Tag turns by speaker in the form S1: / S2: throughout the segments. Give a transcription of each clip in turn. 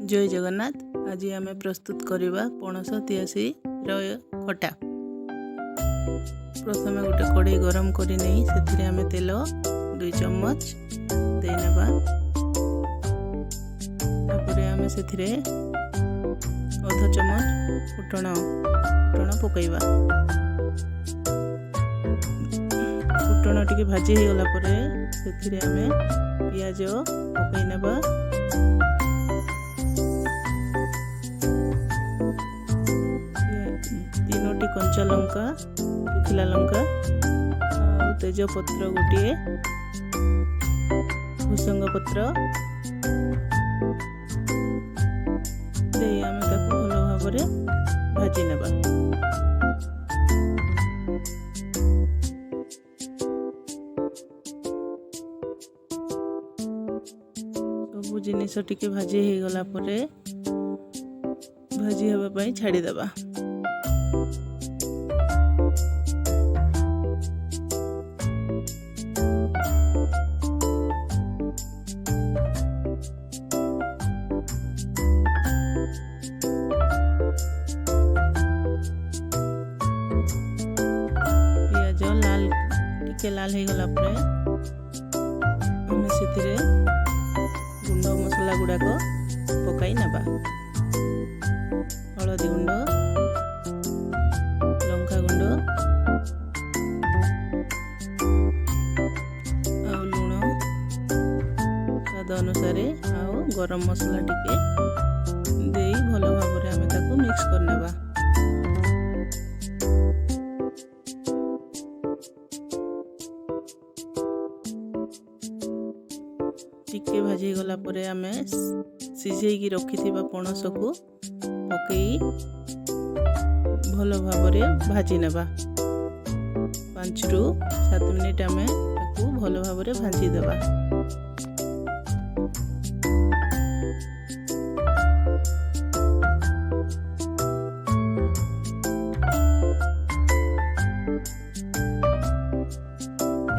S1: जय जगन्नाथ। आज आम प्रस्तुत करवा पणस तियासी खटा। प्रथम गोटे कड़े गरम कर तेल 2 चम्मच देनेबा। आम से अध चम्मच फुटण पकईबा। फुटण टी भाजी हो गला से पियाज पकई नेबा। तीनोटी कंचा लंका, सुखिला लंका, तेजपत्र गोटे, भूसंग पत्र आम भल भाव भाजी नेबा। सबु जिनिस टिके भाजी हो गला भाजी हवा छाड़ीदेबा। पियाज लाल हो गला आम से गुंड मसला गुड़ाक पकाई नेबा। हलदी गुंड, लंका गुंड, आ लुण स्वाद अनुसार आ गरम मसला टिके दे भल भाव आम ताको मिक्स कर नेबा। टिके भाजी गला परे आमे सिझेकी रखिथिबा पणस को पकई भल भाव भाजी नेबा। 5 ରୁ 7 मिनिट आमे ताको भल भाव भाजी देबा।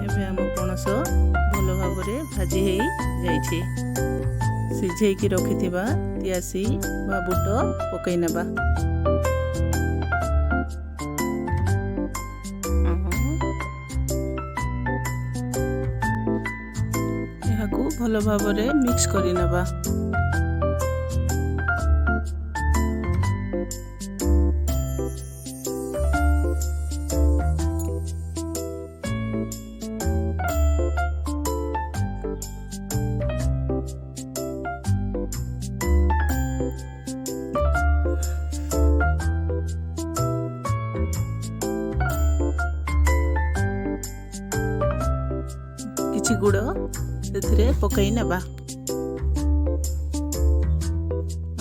S1: एबे आम पणस भल भाव भाजी हो जाइछे। सिझेकी रखिथिबा तियासी बा बुट पकई नेबा। एहाकू भल भाव मिक्स करि नेबा। किछि गुड़ से पकई नेबा।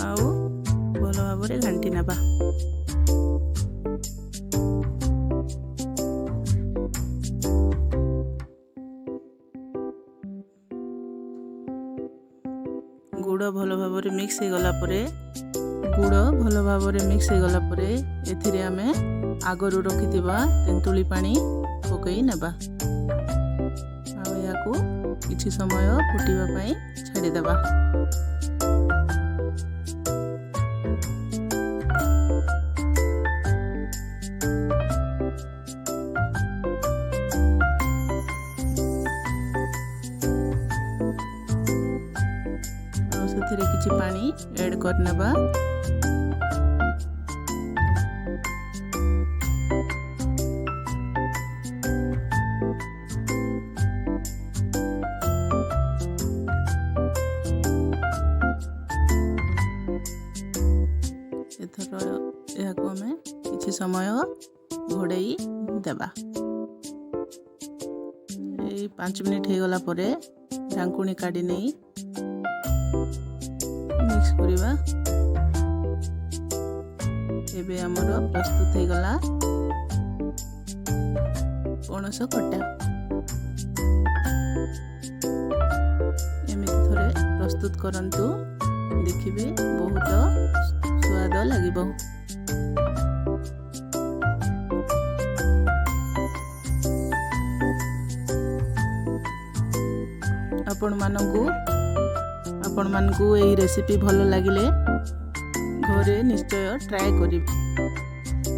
S1: आउ भल भाव घांटी नेबा। गुड़ भल भाव मिक्स हो गला एथिरे आमे आगरू रखिथिबा तेंतुली पानी पकई नेबा। याकू किछि समय फुटिबा पई छाड़ी देबा। और सेथिरे किछि पानी ऐड कर नेबा। एहाको आमे किछि समय घोड़ई देबा। 5 मिनिट हो गला परे ढांकुणी काढ़ी नहीं मिक्स करिबा। एबे हमर प्रस्तुत हो गला पणस खटा। एमिति थोड़े प्रस्तुत करंतु, देखिबे बहुत स्वाद लागिबो। आपण आपण मानकू एही रेसिपी भल लागिले घरे निश्चय ट्राए करिबे।